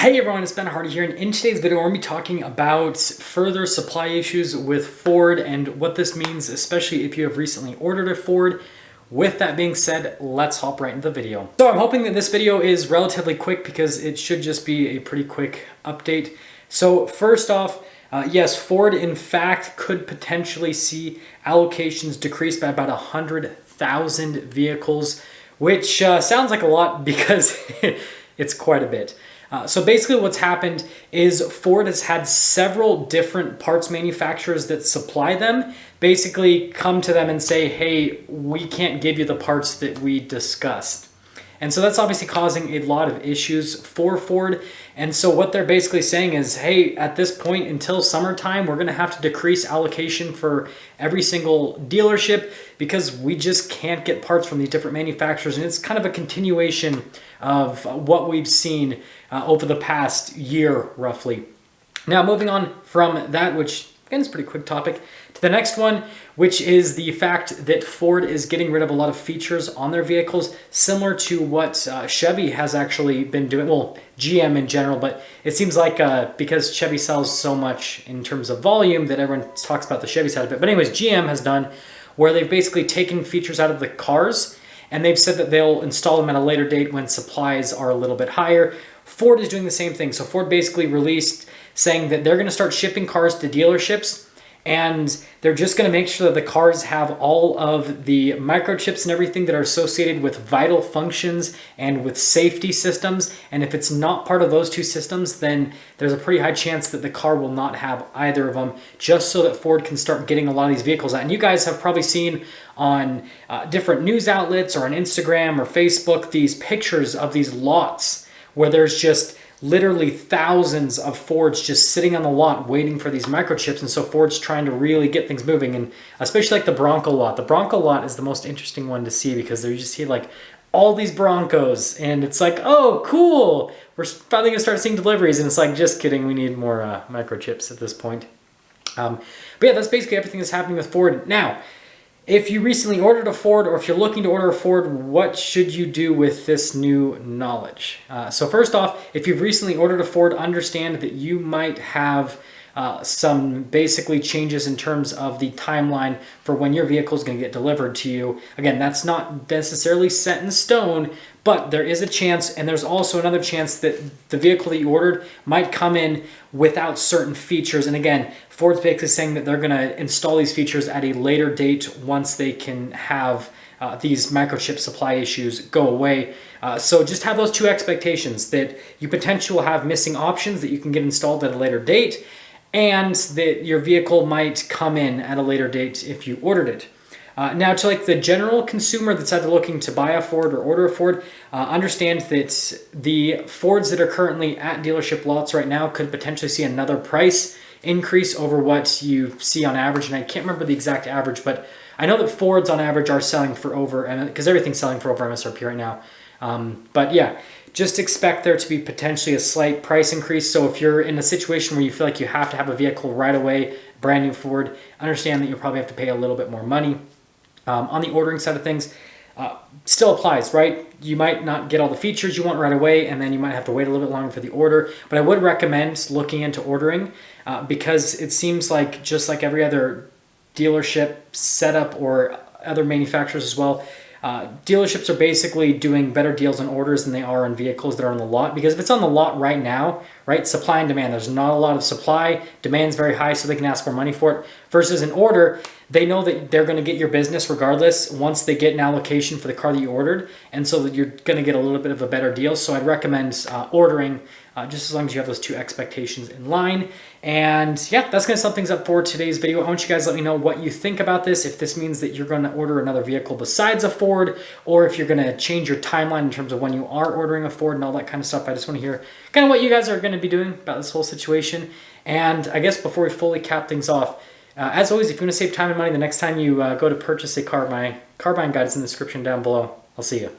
Hey everyone, it's Ben Hardy here, and in today's video we're going to be talking about further supply issues with Ford and what this means, especially if you have recently ordered a Ford. With that being said, let's hop right into the video. So I'm hoping that this video is relatively quick because it should just be a pretty quick update. So first off, yes, Ford in fact could potentially see allocations decrease by about 100,000 vehicles, which sounds like a lot because it's quite a bit. So basically what's happened is Ford has had several different parts manufacturers that supply them basically come to them and say, hey, we can't give you the parts that we discussed. And so that's obviously causing a lot of issues for Ford. And so what they're basically saying is, hey, at this point until summertime, we're going to have to decrease allocation for every single dealership because we just can't get parts from these different manufacturers. And it's kind of a continuation of what we've seen over the past year, roughly. Now, moving on from that, which again is a pretty quick topic, to the next one, which is the fact that Ford is getting rid of a lot of features on their vehicles, similar to what Chevy has actually been doing, well, GM in general, but it seems like because Chevy sells so much in terms of volume that everyone talks about the Chevy side of it. But anyways, GM has done where they've basically taken features out of the cars, and they've said that they'll install them at a later date when supplies are a little bit higher. Ford is doing the same thing. So Ford basically released saying that they're going to start shipping cars to dealerships, and they're just going to make sure that the cars have all of the microchips and everything that are associated with vital functions and with safety systems. And if it's not part of those two systems, then there's a pretty high chance that the car will not have either of them, just so that Ford can start getting a lot of these vehicles out. And you guys have probably seen on different news outlets or on Instagram or Facebook these pictures of these lots where there's just literally thousands of Fords just sitting on the lot waiting for these microchips. And so Ford's trying to really get things moving, and especially like the Bronco lot. The Bronco lot is the most interesting one to see because there you just see like all these Broncos, and it's like, oh, cool, we're finally gonna start seeing deliveries. And it's like, just kidding, we need more microchips at this point. But yeah, that's basically everything that's happening with Ford. Now, if you recently ordered a Ford, or if you're looking to order a Ford, what should you do with this new knowledge? So first off, if you've recently ordered a Ford, understand that you might have some basically changes in terms of the timeline for when your vehicle is going to get delivered to you. Again, that's not necessarily set in stone, but there is a chance, and there's also another chance that the vehicle that you ordered might come in without certain features. And again, Ford's basically saying that they're going to install these features at a later date once they can have these microchip supply issues go away. So just have those two expectations, that you potentially will have missing options that you can get installed at a later date, and that your vehicle might come in at a later date if you ordered it. Now, to like the general consumer that's either looking to buy a Ford or order a Ford, understand that the Fords that are currently at dealership lots right now could potentially see another price increase over what you see on average. And I can't remember the exact average, but I know that Fords on average are selling for over, because everything's selling for over MSRP right now. But yeah, just expect there to be potentially a slight price increase. So if you're in a situation where you feel like you have to have a vehicle right away, brand new Ford, understand that you'll probably have to pay a little bit more money. On the ordering side of things, still applies, right? You might not get all the features you want right away, and then you might have to wait a little bit longer for the order. But I would recommend looking into ordering because it seems like, just like every other dealership setup or other manufacturers as well, dealerships are basically doing better deals on orders than they are on vehicles that are on the lot. Because if it's on the lot right now, right, supply and demand, there's not a lot of supply, demand's very high, so they can ask more money for it. Versus an order, they know that they're going to get your business regardless once they get an allocation for the car that you ordered, and so that you're going to get a little bit of a better deal. So I'd recommend ordering just as long as you have those two expectations in line. And yeah, that's going to sum things up for today's video. I want you guys to let me know what you think about this, if this means that you're going to order another vehicle besides a Ford, or if you're going to change your timeline in terms of when you are ordering a Ford and all that kind of stuff. I just want to hear kind of what you guys are going to be doing about this whole situation. And I guess before we fully cap things off, as always, if you want to save time and money the next time you go to purchase a car, my car buying guide is in the description down below. I'll see you.